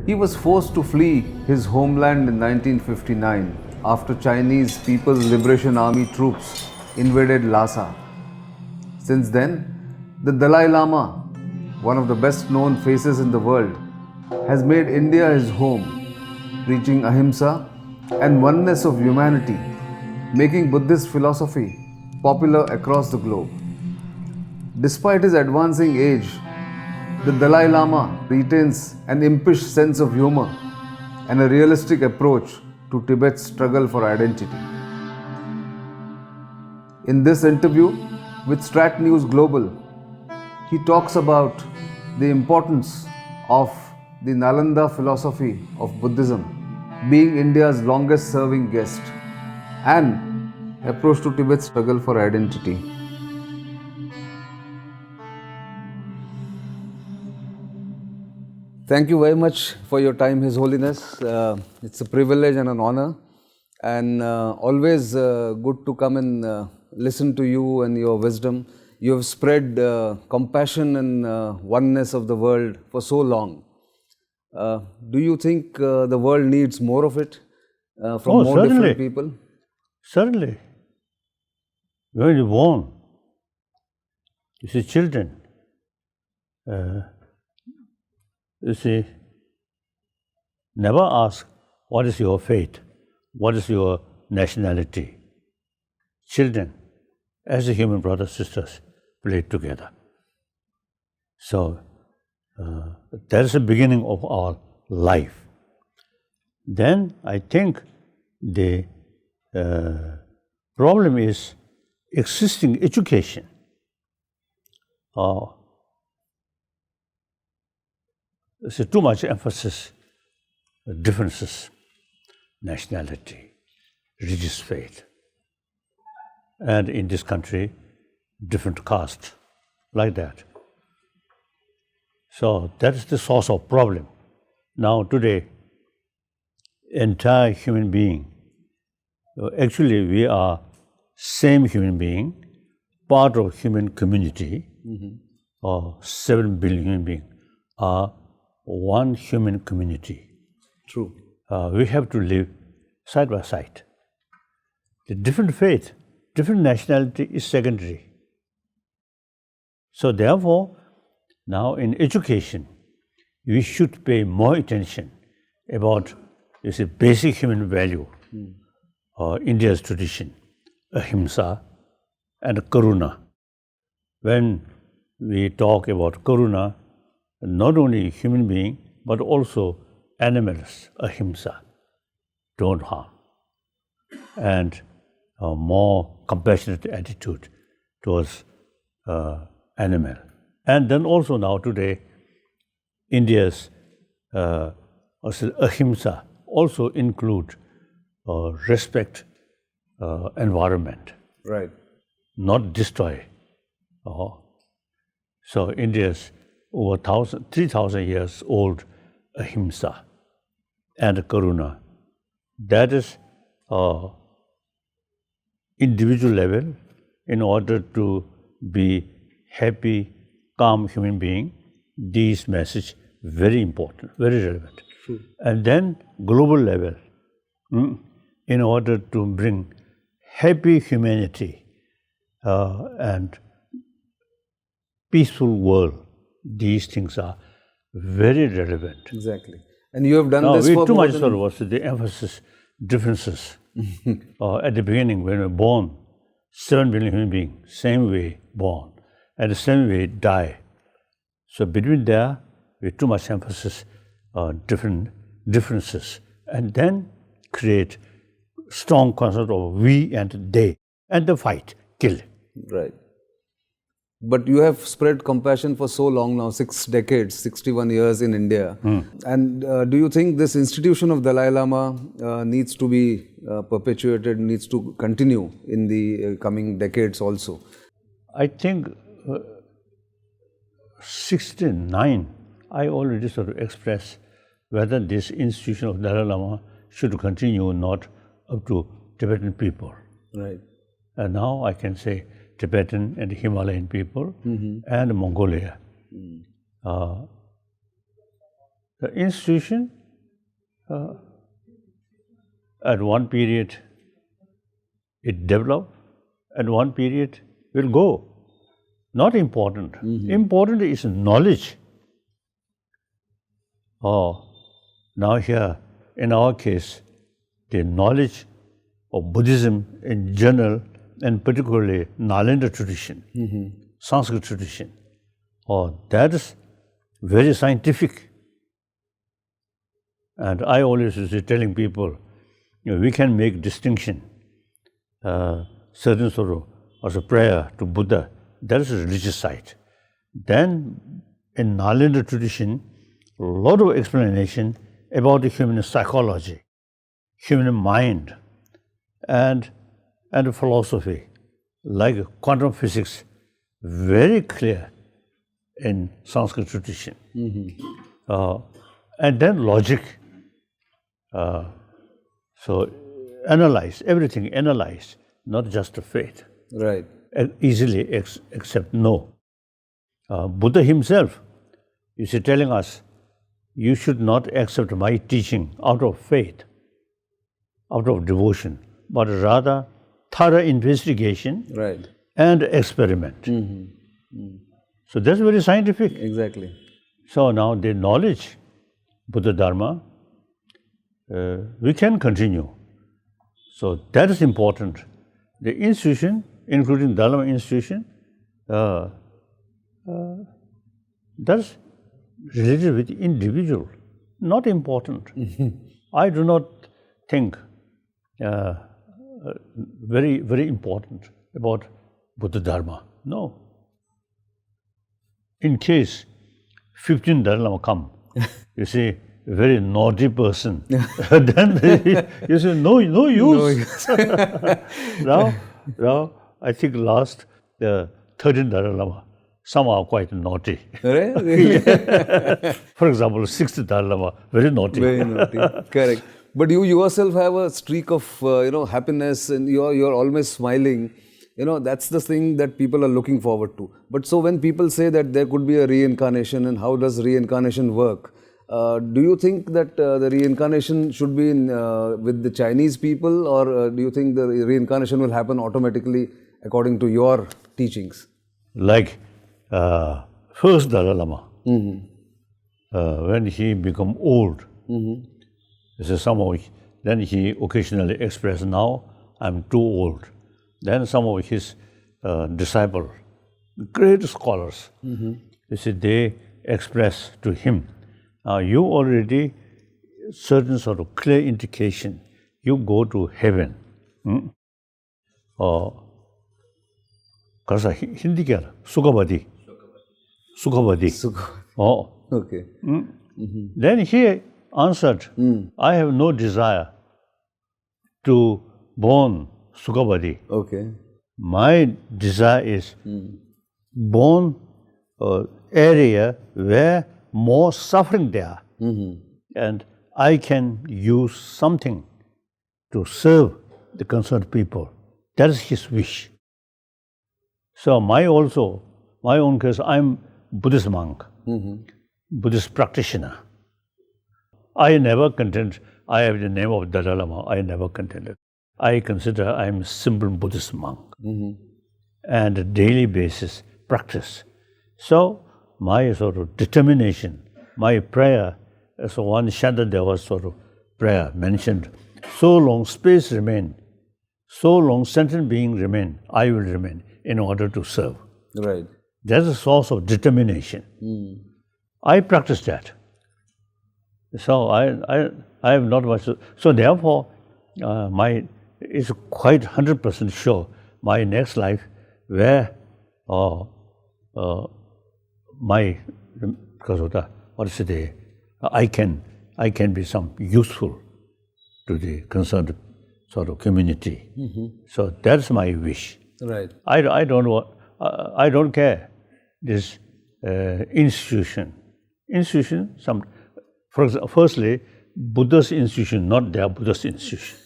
He was forced to flee his homeland in 1959 after Chinese People's Liberation Army troops invaded Lhasa. Since then, the Dalai Lama, one of the best known faces in the world, has made India his home, preaching ahimsa and oneness of humanity, making Buddhist philosophy popular across the globe. Despite his advancing age, the Dalai Lama retains an impish sense of humor and a realistic approach to Tibet's struggle for identity. In this interview with Strat News Global, he talks about the importance of the Nalanda philosophy of Buddhism being India's longest serving guest and approach to Tibet's struggle for identity. Thank you very much for your time, His Holiness. It's a privilege and an honor, and always good to come and listen to you and your wisdom. You have spread compassion and oneness of the world for so long. Do you think the world needs more of it from more different people? Certainly. When you're born, you see children. You see, never ask, what is your faith? What is your nationality? Children, as a human brothers, sisters, play together. So, that is the beginning of our life. Then, I think the problem is existing education. There's too much emphasis, differences, nationality, religious faith. And in this country, different castes, like that. So that is the source of problem. Now today, entire human being, actually we are same human being, part of human community, or 7 billion human beings are one human community. True. We have to live side by side. The different faith, different nationality is secondary. So therefore, now in education, we should pay more attention about this basic human value, India's tradition, ahimsa and karuna. When we talk about karuna, not only human being, but also animals, ahimsa, don't harm. And a more compassionate attitude towards animal. And then also now today, India's ahimsa also include respect environment. Right. Not destroy. So India's over 3,000 years old ahimsa and karuna. That is individual level in order to be happy, calm human being. These message very important, very relevant. True. And then global level, in order to bring happy humanity and peaceful world. These things are very relevant. Exactly. And you have done now, this for too more much than... was the emphasis, differences. At the beginning, when we were born, 7 billion human beings, same way born, and the same way die. So between there, with too much emphasis on differences, and then create strong concept of we and they, and the fight, kill. Right. But you have spread compassion for so long now, 6 decades, 61 years in India. And do you think this institution of Dalai Lama needs to be perpetuated, needs to continue in the coming decades also? I think 69, I already sort of expressed whether this institution of Dalai Lama should continue or not up to Tibetan people. Right. And now I can say Tibetan and Himalayan people and Mongolia. The institution at one period it developed, at one period will go. Not important. Important is knowledge. Now here, in our case, the knowledge of Buddhism in general, and particularly Nalanda tradition, Sanskrit tradition, that is very scientific. And I always is telling people, we can make distinction. Certain sort of as a prayer to Buddha, that is a religious side. Then in Nalanda tradition, a lot of explanation about the human psychology, human mind, and philosophy, like quantum physics, very clear in Sanskrit tradition. And then logic. So analyze, everything analyze, not just the faith. Right. Easily accept no. Buddha himself is telling us, you should not accept my teaching out of faith, out of devotion, but rather thorough investigation and experiment. So that's very scientific. Exactly. So now the knowledge, Buddha Dharma, we can continue. So that is important. The institution, including Dalai Lama institution, that's related with individual, not important. I do not think very, very important about Buddha Dharma. No. In case 15 Dalai Lama come, you see, a very naughty person, then you say, no use. Now, I think last 13 Dalai Lama, some are quite naughty. Really? For example, 6th Dalai Lama, very naughty. Very naughty. Correct. But you yourself have a streak of happiness, and you're always smiling. That's the thing that people are looking forward to. But so when people say that there could be a reincarnation, and how does reincarnation work? Do you think that the reincarnation should be with the Chinese people, or do you think the reincarnation will happen automatically according to your teachings? Like first Dalai Lama, when he become old, somehow then he occasionally expressed, now I'm too old. Then some of his disciples, great scholars, they express to him, you already certain sort of clear indication, you go to heaven. Because Hindi kya? Sukhavati. Okay. Then he answered, I have no desire to born Sukhavati. Okay. My desire is born area where more suffering there, and I can use something to serve the concerned people. That is his wish. So my own case, I'm Buddhist monk, Buddhist practitioner. I never contend, I have the name of Dalai Lama, I never contended. I consider I'm a simple Buddhist monk and a daily basis practice. So my sort of determination, my prayer, as one Shantadeva sort of prayer mentioned, so long space remain, so long sentient being remain, I will remain in order to serve. Right. That's a source of determination. I practice that. So I have not much. So therefore, it's quite 100% sure my next life where because of that, I can be some useful to the concerned sort of community. So that's my wish. Right. I don't care this institution. For example, firstly, Buddha's institution, not their Buddha's institution.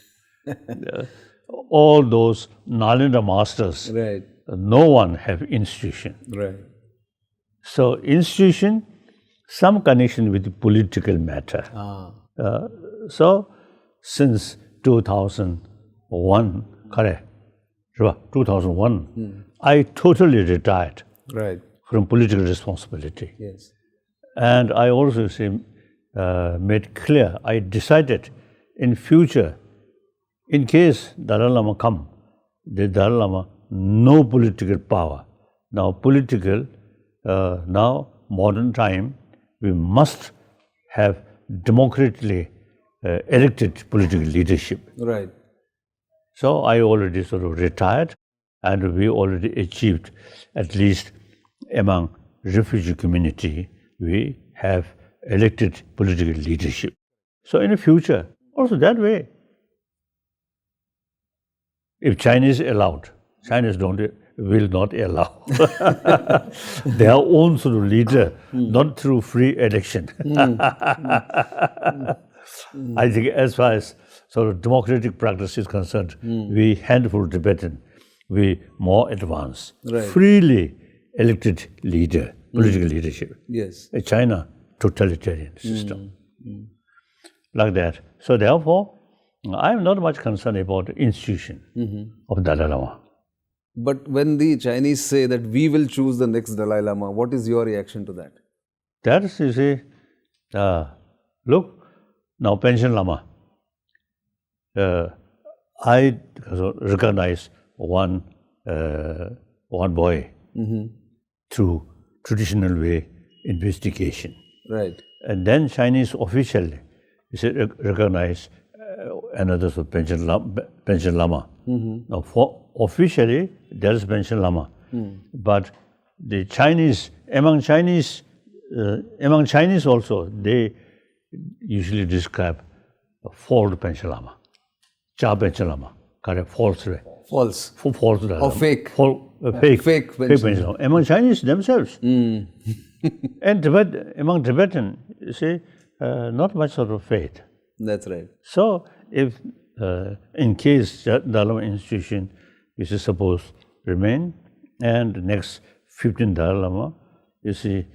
All those Nalanda masters, no one have institution. Right. So institution some connection with the political matter. So, since 2001, correct? 2001, I totally retired Right. from political responsibility. Yes. And I also made clear, I decided in future, in case Dalai Lama come, the Dalai Lama, no political power. Now now modern time, we must have democratically elected political leadership. Right. So I already sort of retired, and we already achieved, at least among refugee community, we have elected political leadership. So in the future, also that way, if Chinese allowed, Chinese will not allow their own sort of leader, not through free election. I think as far as sort of democratic practice is concerned, we handful Tibetan, we more advanced, freely elected leader, political leadership. Yes. China, totalitarian system. Like that. So therefore, I am not much concerned about the institution of Dalai Lama. But when the Chinese say that we will choose the next Dalai Lama, what is your reaction to that? That is, you see, look, now Panchen Lama, I recognize one boy through traditional way investigation. Right. And then Chinese officially recognize another Panchen Lama. Now, officially there is Panchen Lama, but the Chinese among Chinese also they usually describe a false Panchen Lama, Cha Panchen Lama, correct? False way. False. False. Or fake. Fake Panchen Lama among Chinese themselves. And among Tibetan, you see, not much sort of faith. That's right. So, if in case Dalai Lama institution is supposed remain, and the next 15 Dalai Lama, you see,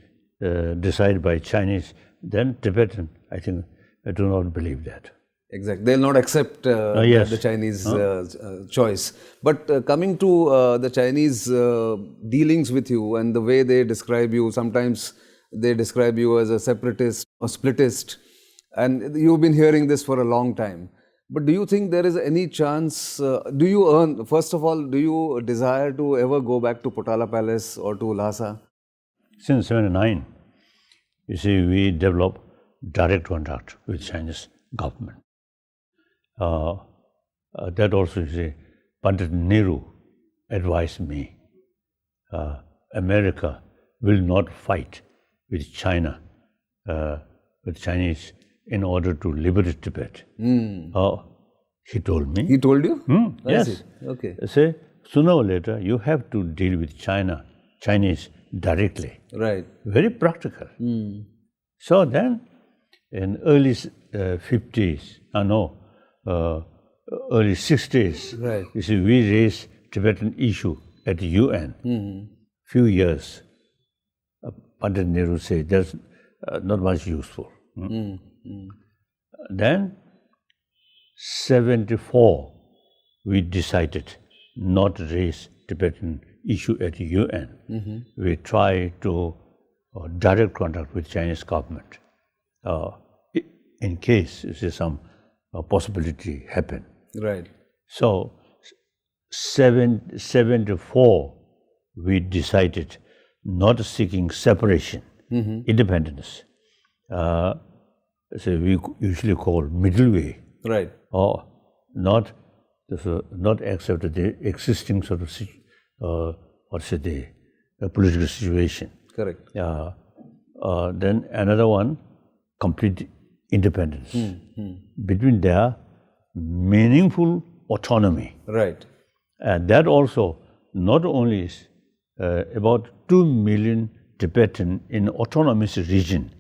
decided by Chinese, then Tibetan, I think, I do not believe that. Exactly. They'll not accept the Chinese choice. But coming to the Chinese dealings with you and the way they describe you, sometimes they describe you as a separatist or splittist. And you've been hearing this for a long time. But do you think there is any chance, first of all, do you desire to ever go back to Potala Palace or to Lhasa? Since 1979, you see, we developed direct contact with Chinese government. That also, you see, Pandit Nehru advised me, America will not fight with China, with Chinese, in order to liberate Tibet. He told me. He told you? Yes. Okay. Say, sooner or later, you have to deal with Chinese directly. Right. Very practical. So then, in early 50s, early 60s, right. You see, we raised Tibetan issue at the UN. Few years, Pandit Nehru said, that's not much useful. Then, 74, we decided not to raise Tibetan issue at the UN. We try to direct contact with Chinese government in case some possibility happen. Right. So, 74, we decided not seeking separation, independence. So we usually call middle way. Right. Or not accept the existing sort of political situation. Correct. Then another one, complete independence. Between their meaningful autonomy. Right. And that also not only is about 2 million Tibetan in autonomous region,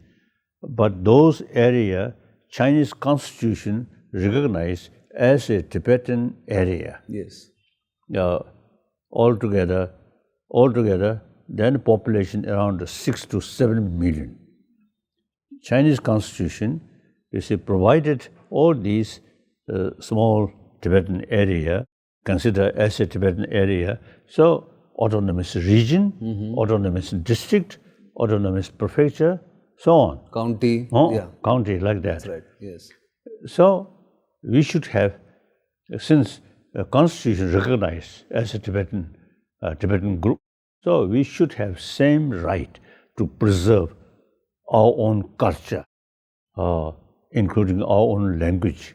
but those area Chinese constitution recognized as a Tibetan area. Yes. Altogether, then population around 6 to 7 million. Chinese constitution, you see, provided all these small Tibetan area, considered as a Tibetan area. So autonomous region, autonomous district, autonomous prefecture, so on. County. County, like that. That's right. Yes. So we should have, since the constitution recognized as a Tibetan group, so we should have same right to preserve our own culture, including our own language.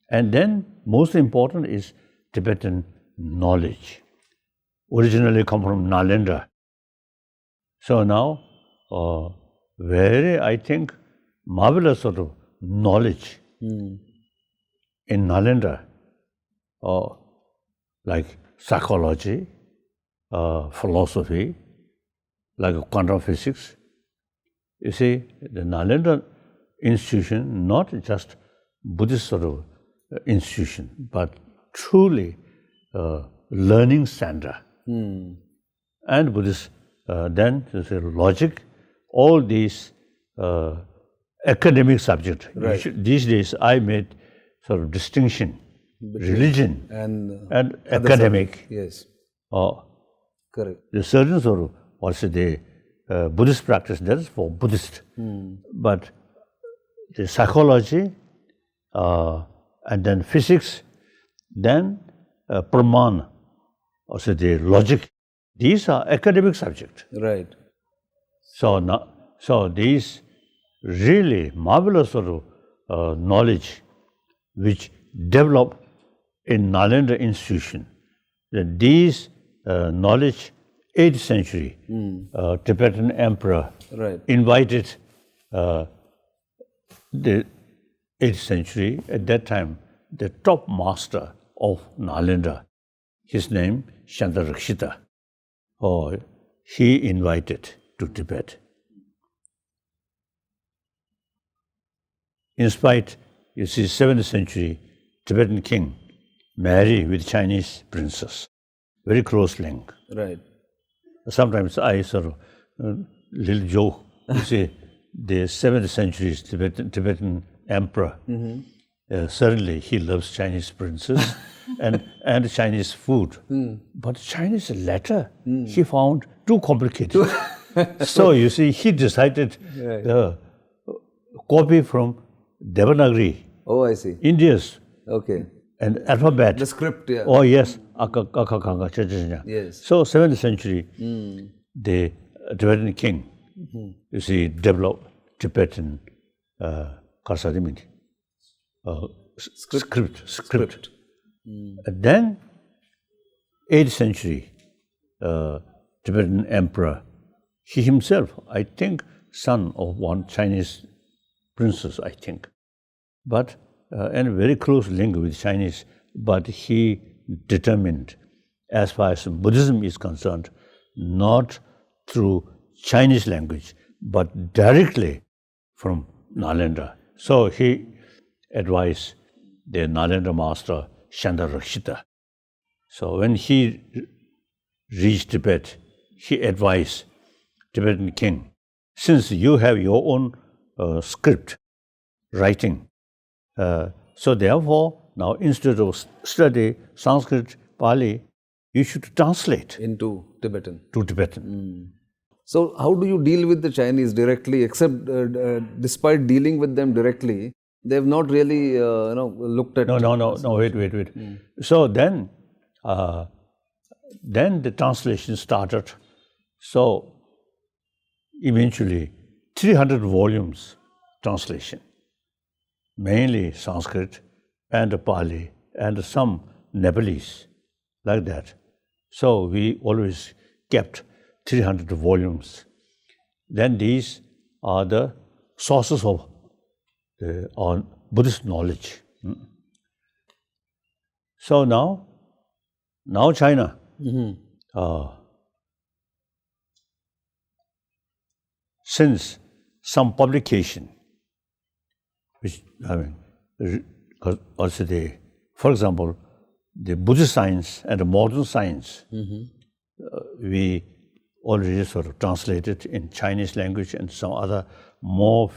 And then most important is Tibetan knowledge. Originally come from Nalanda. So now, very, I think, marvelous sort of knowledge in Nalanda, like psychology, philosophy, like quantum physics. You see, the Nalanda institution, not just Buddhist sort of institution, but truly learning center. And Buddhist, then logic, all these academic subjects. Right. These days I made sort of distinction, religion and academic. Yes. Correct. Correct. The certain sort of, also the Buddhist practice, that is for Buddhist. But the psychology, and then physics, then Praman, also the logic, these are academic subjects. Right. So these really marvelous sort of knowledge which develop in Nalanda institution, that these knowledge, 8th century, Tibetan emperor invited the 8th century, at that time, the top master of Nalanda, his name Shantarakshita, he invited to Tibet. In spite, you see, 7th century Tibetan king married with Chinese princess, very close link. Right. Sometimes I sort of little joke. You see, the 7th century Tibetan emperor. Certainly, he loves Chinese princess and Chinese food. But Chinese letter he found too complicated. So you see, he decided copy from Devanagari. Oh, I see. India's. Okay. And alphabet. The script, yeah. Oh, yes. Yes. So 7th century, the Tibetan king, you see, developed Tibetan script. And then 8th century, Tibetan emperor, he himself, I think, son of one Chinese princess, I think, but and a very close link with Chinese, but he determined, as far as Buddhism is concerned, not through Chinese language, but directly from Nalanda. So he advised the Nalanda master, Shantarakshita. So when he reached Tibet, he advised Tibetan king, since you have your own script, writing, so therefore, now instead of study Sanskrit, Pali, you should translate into Tibetan. To Tibetan. So how do you deal with the Chinese directly, except despite dealing with them directly, they have not really looked at... No, wait. So then the translation started. So eventually 300 volumes translation, mainly Sanskrit and Pali and some Nepalese, like that. So we always kept 300 volumes. Then these are the sources of on Buddhist knowledge. So now China, since some publication, which also for example, the Buddhist science and the modern science, we already sort of translated in Chinese language and some other more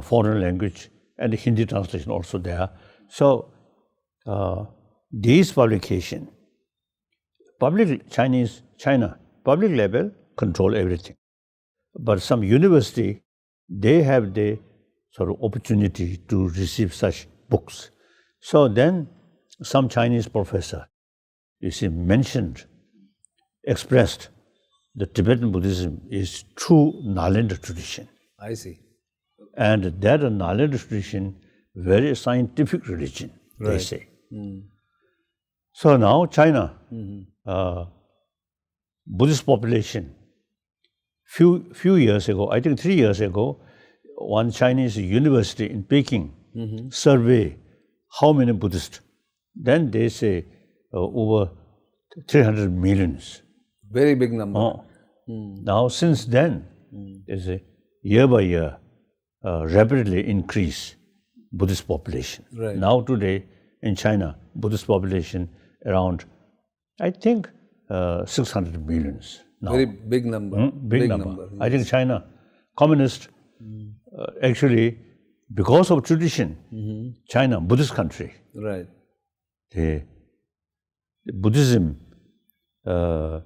foreign language, and Hindi translation also there. So these publication, China, public level control everything. But some university, they have the sort of opportunity to receive such books. So then some Chinese professor, you see, expressed that Tibetan Buddhism is true Nalanda tradition. I see. And that Nalanda tradition, very scientific religion, they Right. say. So now China, Buddhist population, few years ago, I think 3 years ago, one Chinese university in Peking survey how many Buddhists. Then they say over 300 millions. Very big number. Now since then, there's a year by year rapidly increase Buddhist population. Right. Now today in China, Buddhist population around, I think, 600 millions now. Very big number. Big number. I think China, communist, actually, because of tradition, China, Buddhist country, Right. the Buddhism, also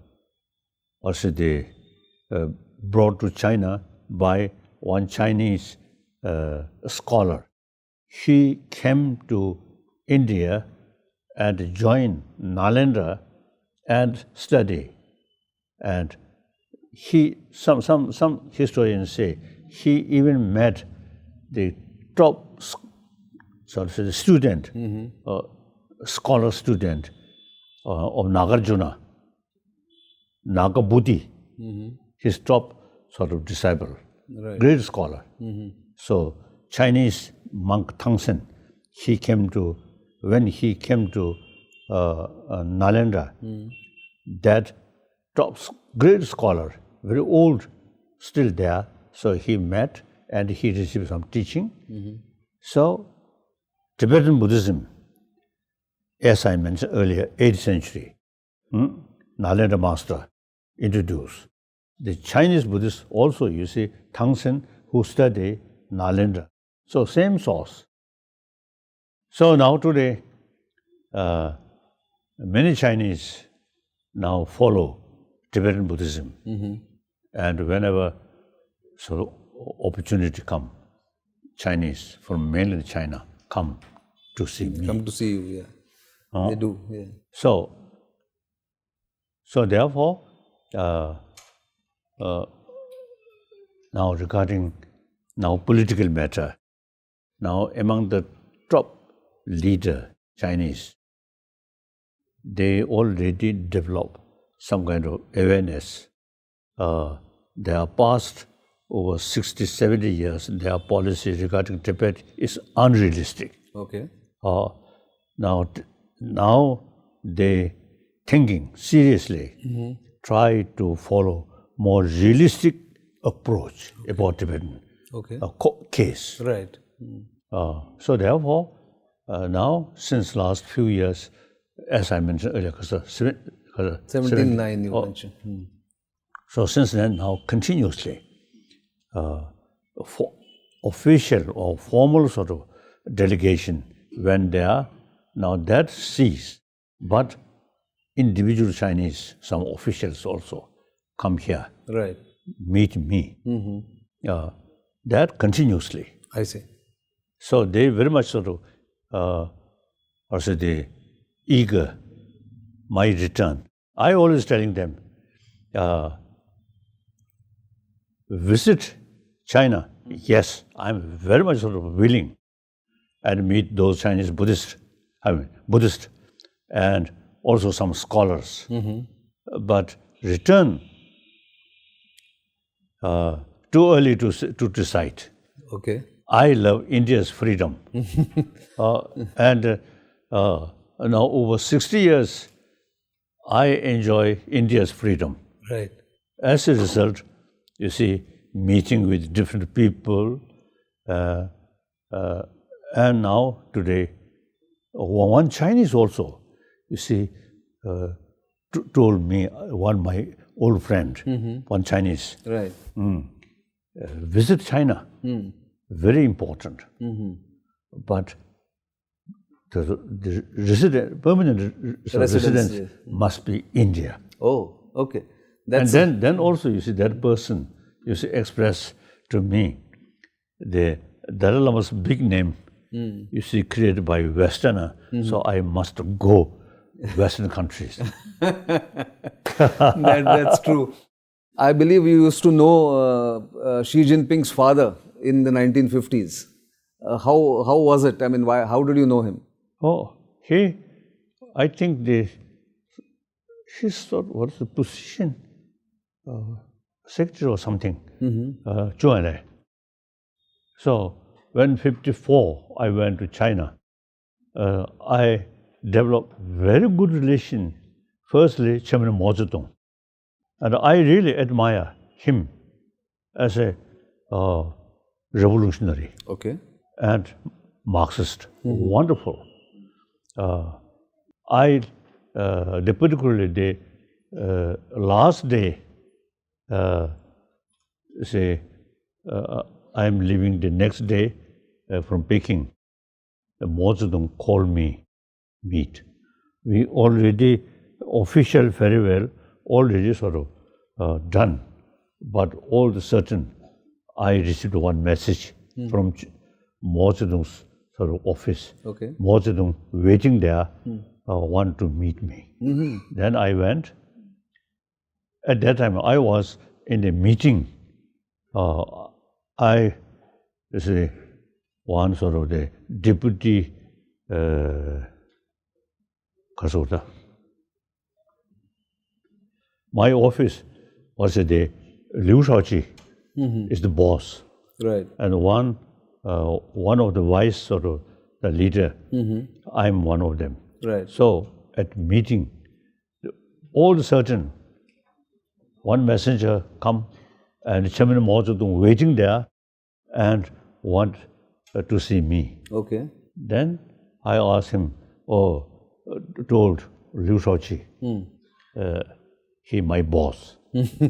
they brought to China by one Chinese scholar. He came to India and joined Nalanda and study. And some historians say he even met the top student, scholar student of Nagarjuna, Nagabuddhi, his top sort of disciple, Right. great scholar. So Chinese monk Tangsen, when he came to Nalanda, that top great scholar, very old, still there. So he met and he received some teaching. So Tibetan Buddhism, as I mentioned earlier, 8th century, Nalanda master introduced. The Chinese Buddhists also, you see, Tangsen, who study Nalanda. So same source. So now today, many Chinese now follow Tibetan Buddhism. And whenever sort of opportunity come, Chinese from mainland China come to see me. Come to see you, yeah. They do, yeah. So therefore, now regarding political matter, now among the top leader Chinese, they already develop some kind of awareness. They are past over 60, 70 years, their policy regarding Tibet is unrealistic. Okay. Now they thinking seriously, try to follow more realistic approach about Tibetan Okay. case. Right. So therefore, now since last few years, as I mentioned earlier, 1709 you mentioned. So since then, now continuously, official or formal sort of delegation, when they are, now that cease. But individual Chinese, some officials also come here, Right. meet me. That continuously. I see. So they very much sort of, also they eager my return. I always telling them, visit China. Yes, I'm very much sort of willing and meet those Chinese Buddhists, Buddhist, and also some scholars. But return, too early to decide. Okay. I love India's freedom. And now over 60 years, I enjoy India's freedom. Right. As a result, you see, meeting with different people, and now today, one Chinese also, you see, told me, my old friend, one Chinese, Right. visit China, very important. But the permanent residence must be India. Oh, okay. And then also, you see, that person, you see, express to me the Dalai Lama's big name, you see, created by Westerner, so I must go Western countries. That's true. I believe you used to know Xi Jinping's father in the 1950s. How was it? I mean, how did you know him? Oh, I think he's sort of, what's the position? Secretary or something. Zhuan. So, when 54, I went to China. I developed very good relation. Firstly, Chairman Mao Zedong. And I really admire him as a revolutionary and Marxist. Wonderful. Particularly the last day, I'm leaving the next day from Peking. Mao Zedong called me meet. We already official very well, already sort of done, but all of a sudden I received one message from Mao Zedong's sort of office. Mao Zedong waiting there, want to meet me. Then I went. At that time, I was in a meeting. I say one sort of the deputy Kasota. My office was the Liu Shaoqi is the boss, right? And one of the vice sort of the leader. I'm one of them, right? So at meeting, all of a sudden, one messenger come and Chairman Mao Zedong waiting there and want to see me. Then I asked him, told Liu Shaoqi, he my boss.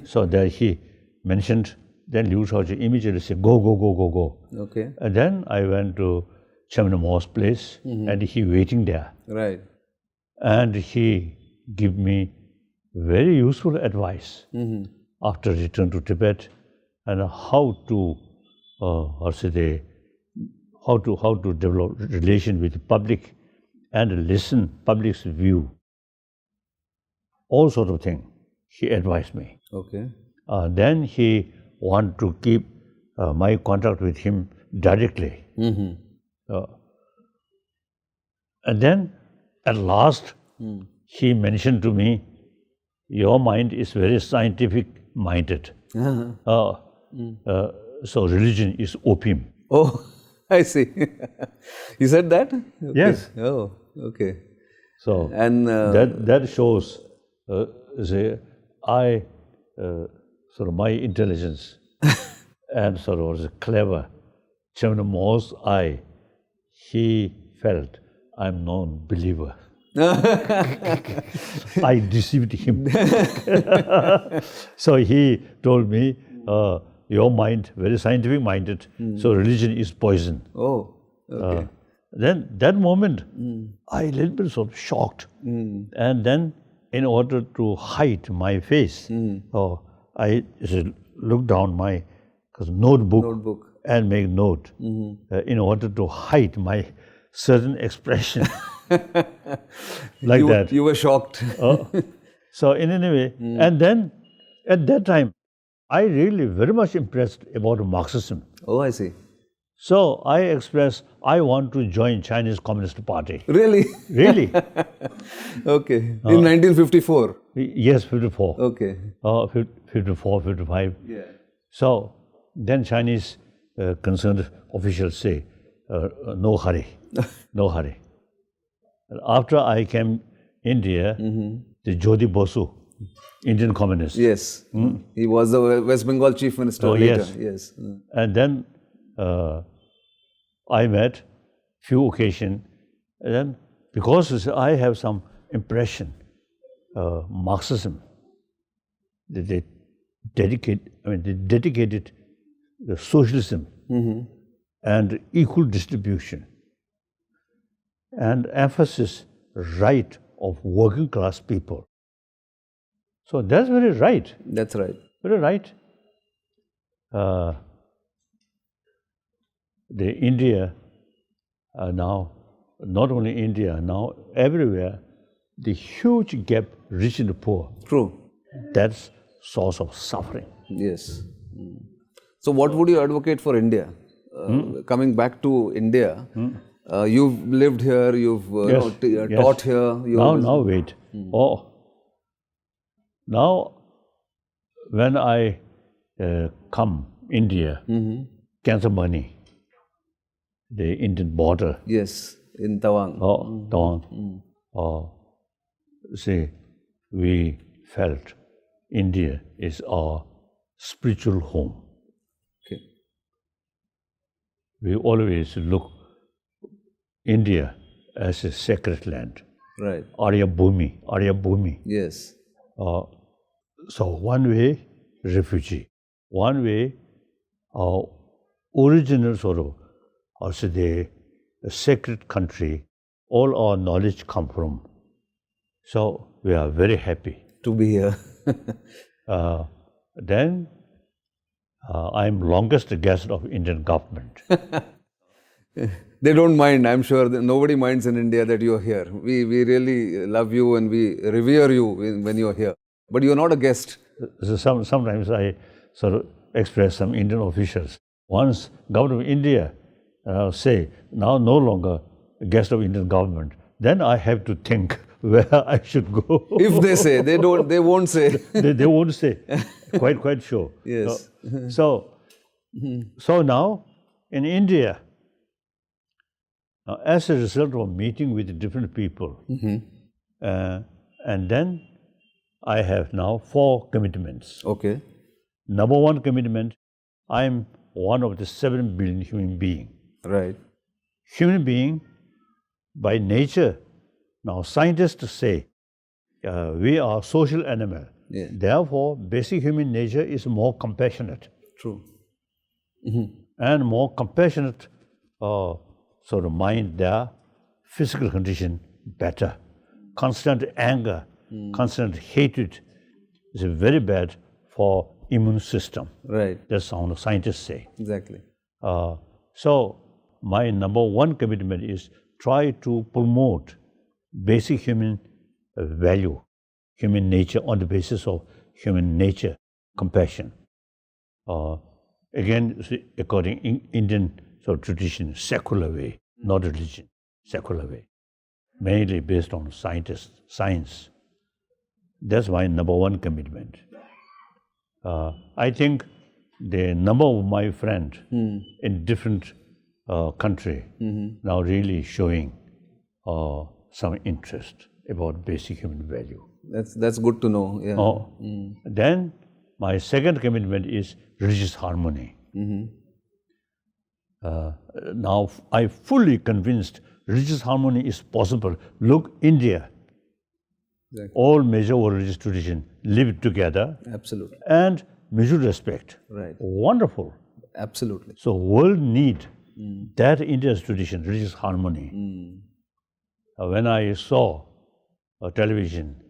So that he mentioned, then Liu Shaoqi immediately said, go. And then I went to Chairman Mao's place and he waiting there. Right. And he give me very useful advice after return to Tibet and how to develop relation with the public and listen public's view. All sort of thing he advised me. Then he want to keep my contact with him directly. And then at last he mentioned to me, your mind is very scientific minded. So religion is opium. Oh, I see. He said that? Yes. Oh, okay. So and that shows sort of my intelligence and sort of was clever. Chairman Mao's eye, he felt I'm non-believer. I deceived him. So he told me, your mind, very scientific minded, so religion is poison. Oh, okay. Then that moment, I a little bit sort of shocked. And then in order to hide my face, I looked down my notebook and make note in order to hide my certain expression. Like that. You were shocked. So in any way, and then at that time, I really very much impressed about Marxism. Oh, I see. So I expressed, I want to join Chinese Communist Party. Really? Really. Okay. In 1954? Yes, 54. Okay. 54, 55. Yeah. So then Chinese concerned officials say, no hurry, no hurry. After I came India, the Jyoti Basu, Indian communist. Yes. He was the West Bengal chief minister later. Yes. And then I met few occasions. And then because I have some impression, Marxism, they dedicated the socialism and equal distribution, and emphasis right of working class people. So that's very right. That's right. Very right. The India now, not only India, now everywhere, the huge gap rich and poor. True. That's source of suffering. Yes. So what would you advocate for India? Coming back to India, you've lived here, you've Yes. taught here. Now wait. Oh, now when I come India, Kansamani, the Indian border. Yes, in Tawang. Oh, Tawang. See, we felt India is our spiritual home. Okay. We always look India as a sacred land. Right. Arya Bhumi. Yes. So one way, refugee. One way, original sort of, also the sacred country, all our knowledge come from. So we are very happy to be here. Then I'm longest guest of Indian government. They don't mind, I'm sure. Nobody minds in India that you're here. We really love you and we revere you when you're here. But you're not a guest. So sometimes I sort of express some Indian officials. Once government of India say, now no longer a guest of Indian government, then I have to think where I should go. If they say, they won't say. they won't say. Quite sure. Yes. So now in India, as a result of meeting with different people, and then I have now 4 commitments. Okay. Number 1 commitment, I am one of the 7 billion human beings. Right. Human being by nature, now scientists say, we are social animal. Yeah. Therefore, basic human nature is more compassionate. True. And more compassionate sort of mind their physical condition better. Constant anger, constant hatred is very bad for immune system. Right. That's how scientists say. Exactly. So my number 1 commitment is try to promote basic human value, human nature on the basis of human nature, compassion. Again, according to Indian sort of tradition, secular way, not religion, secular way, mainly based on science. That's my number 1 commitment. I think the number of my friends in different country now really showing some interest about basic human value. That's good to know. Yeah. Then my second commitment is religious harmony. Now I fully convinced religious harmony is possible. Look, India, exactly. All major religious traditions live together. Absolutely. And mutual respect. Right. Wonderful. Absolutely. So world need that India's tradition, religious harmony. When I saw television,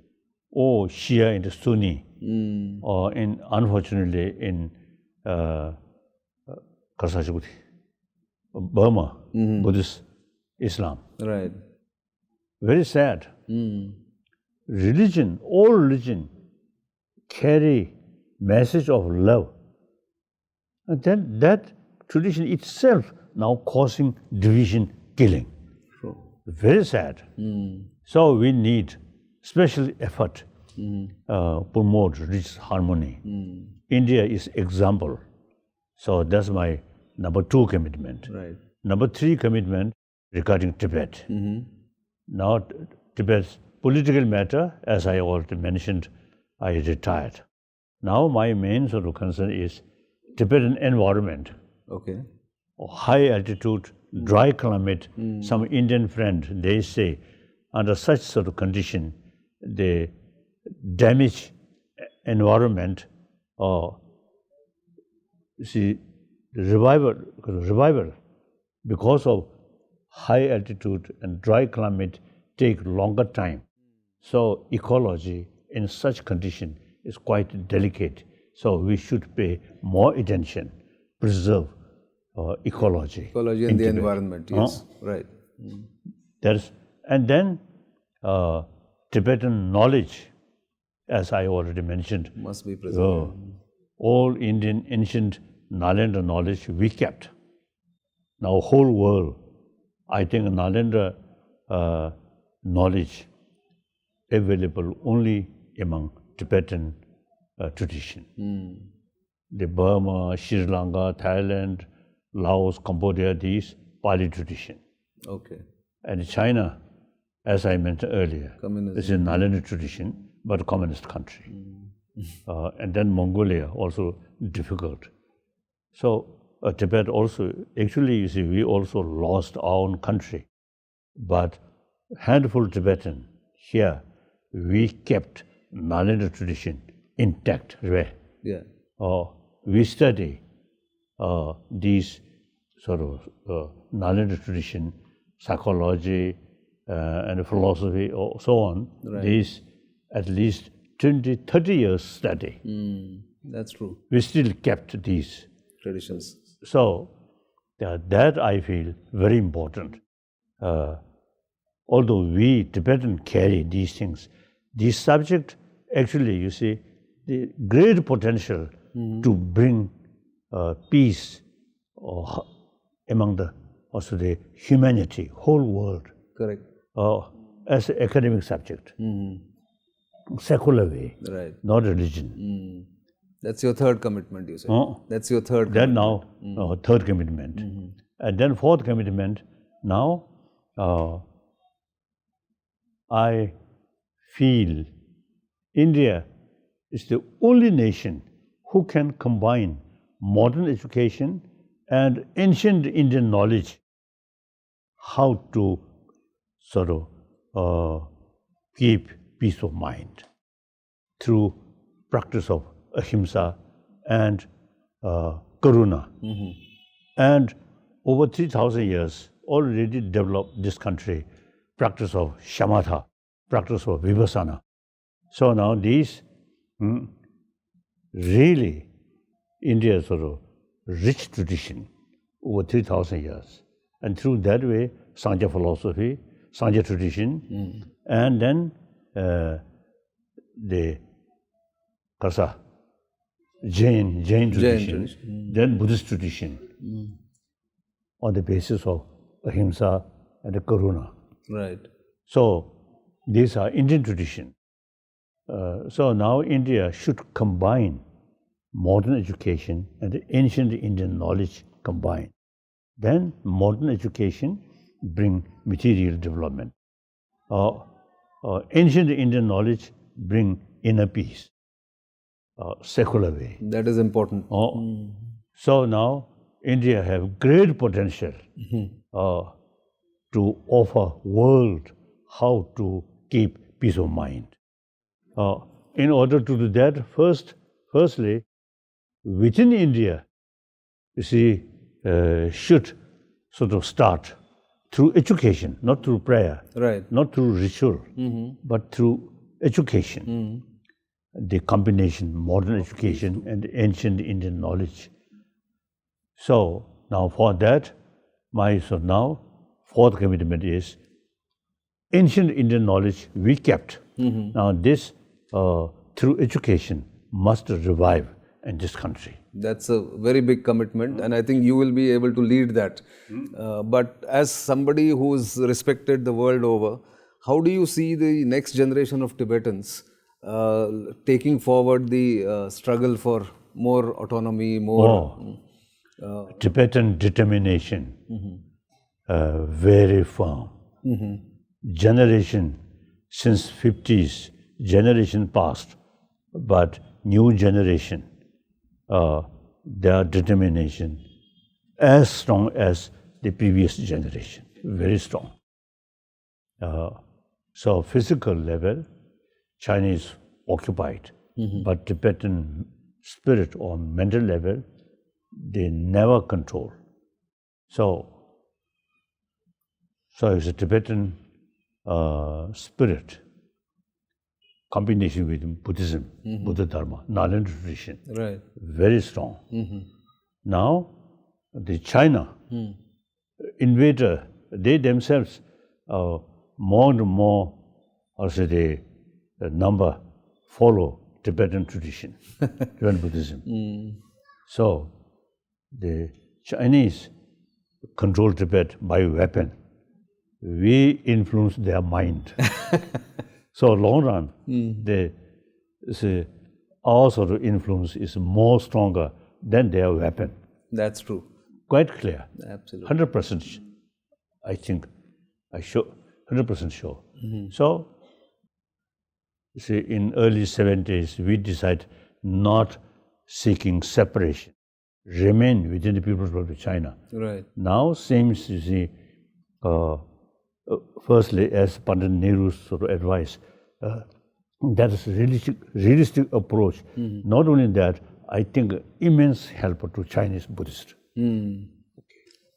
Shia and Sunni, or unfortunately in Burma, Buddhist Islam. Right. Very sad. Religion, all religion carry message of love. And then that tradition itself now causing division, killing. True. Very sad. So we need special effort promote religious harmony. India is example. So that's my number 2 commitment. Right. Number 3 commitment regarding Tibet. Now Tibet's political matter, as I already mentioned, I retired. Now my main sort of concern is Tibetan environment. Okay. High altitude, dry climate. Some Indian friend, they say, under such sort of condition, they damage environment or revival because of high altitude and dry climate take longer time. So ecology in such condition is quite delicate. So we should pay more attention, preserve ecology. Ecology in and the Tibet. environment, yes, right. And then Tibetan knowledge, as I already mentioned, Must be preserved. all Indian ancient Nalanda knowledge we kept. Now whole world, I think Nalanda knowledge available only among Tibetan tradition. The Burma, Sri Lanka, Thailand, Laos, Cambodia, these Pali tradition. Okay. And China, as I mentioned earlier, Communism. is a Nalanda tradition, but a communist country. And then Mongolia, also difficult. So Tibet also, actually, you see, we also lost our own country. But handful Tibetan here, we kept Nalanda tradition intact. Right? Yeah. We study these sort of Nalanda tradition, psychology and philosophy, or so on. Right. These at least 20, 30 years study. That's true. We still kept these. Traditions. So that I feel very important. Although we Tibetan carry these things, this subject actually, you see, the great potential to bring peace among the humanity, whole world, Correct. as an academic subject, secular way, Right. not religion. That's your third commitment, you said. That's your third Then commitment. now, third commitment. And then fourth commitment, now I feel India is the only nation who can combine modern education and ancient Indian knowledge, how to sort of keep peace of mind through practice of ahimsa and karuna. And over 3,000 years already developed this country, practice of shamatha, practice of vipassana. So now these really India's sort of rich tradition over 3,000 years. And through that way, Sangha philosophy, Sangha tradition, and then the Karsa, Jain tradition, then Buddhist tradition, on the basis of ahimsa and the karuna. Right. So these are Indian tradition. So now India should combine modern education and the ancient Indian knowledge combined. Then modern education bring material development. Ancient Indian knowledge bring inner peace, secular way. That is important. So now India have great potential to offer world how to keep peace of mind. In order to do that, firstly, within India, you see, should sort of start through education, not through prayer, Right. not through ritual, but through education. The combination, modern education and ancient Indian knowledge. So now for that, my now fourth commitment is ancient Indian knowledge we kept. Now this, through education, must revive in this country. That's a very big commitment, and I think you will be able to lead that. But as somebody who's respected the world over, how do you see the next generation of Tibetans taking forward the struggle for more autonomy, more... Tibetan determination, very firm. Generation, since 50s, generation past, but new generation, their determination as strong as the previous generation, very strong. So physical level, Chinese occupied, but Tibetan spirit or mental level, they never control. So So it's a Tibetan spirit, combination with Buddhism, Buddha Dharma, Nalanda tradition. Right. Very strong. Now, the China invader, they themselves more and more, also the number follow Tibetan tradition, Tibetan Buddhism. So, the Chinese control Tibet by weapon. We influence their mind. So, long run, our sort of influence is more stronger than their weapon. That's true. Quite clear. Absolutely. 100%. I think I show 100% sure. So, see, in early 70s, we decided not seeking separation, remain within the People's Republic of China. Right. Now seems, you see, firstly, as Pandit Nehru's sort of advice, that is a realistic approach. Not only that, I think immense help to Chinese Buddhists.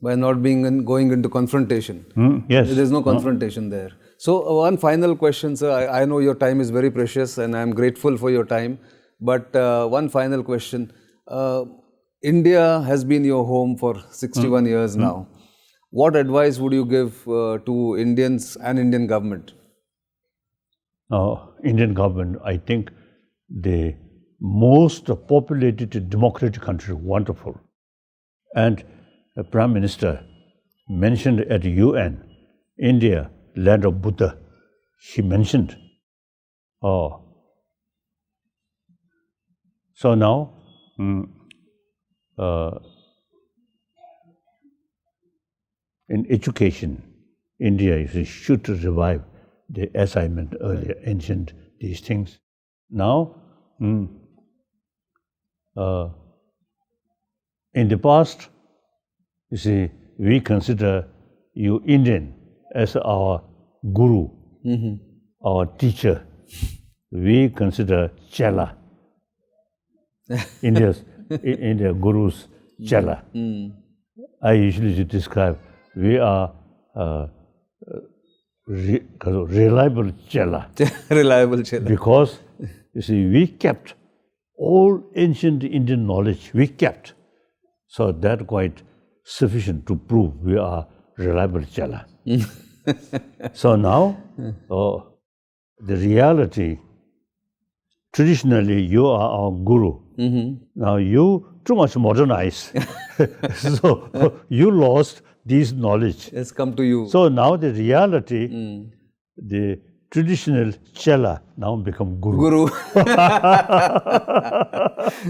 By not going into confrontation. Yes. There's no confrontation there. So one final question, sir. I know your time is very precious and I'm grateful for your time. But one final question. India has been your home for 61 years now. What advice would you give to Indians and Indian government? Indian government, I think the most populated democratic country, wonderful. And the Prime Minister mentioned at the UN, India, land of Buddha. She mentioned. So now, in education, India should revive the assignment earlier, ancient these things. Now, in the past, you see, we consider you Indian as our guru, our teacher. We consider Chela, India guru's Chela. I usually describe we are reliable Chela. Reliable Chela. Because, you see, we kept all ancient Indian knowledge, we kept. So that quite sufficient to prove we are reliable Chela. So now, the reality, traditionally you are our guru. Now you too much modernized. So you lost this knowledge. It's come to you. So now the reality, the traditional Chela now become guru. Guru.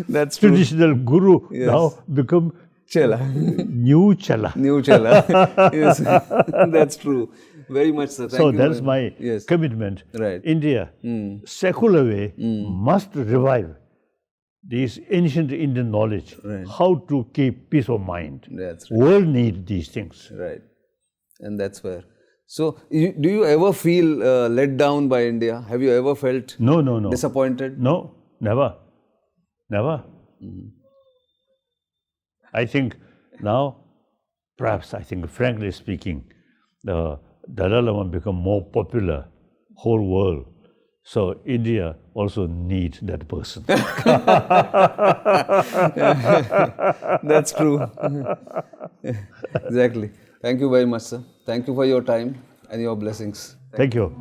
That's true. Traditional guru now become Chela. new Chela. New Chela. Yes, that's true. Very much, sir. Thank so you. that's my commitment. Right. India, secular way, must revive this ancient Indian knowledge, how to keep peace of mind. That's right. World need these things. Right. And that's where. So, do you ever feel let down by India? Have you ever felt No. disappointed? No, never. Never. I think now, perhaps, I think, frankly speaking, the Dalai Lama become more popular, whole world. So India also needs that person. That's true. Exactly. Thank you very much, sir. Thank you for your time and your blessings. Thank you.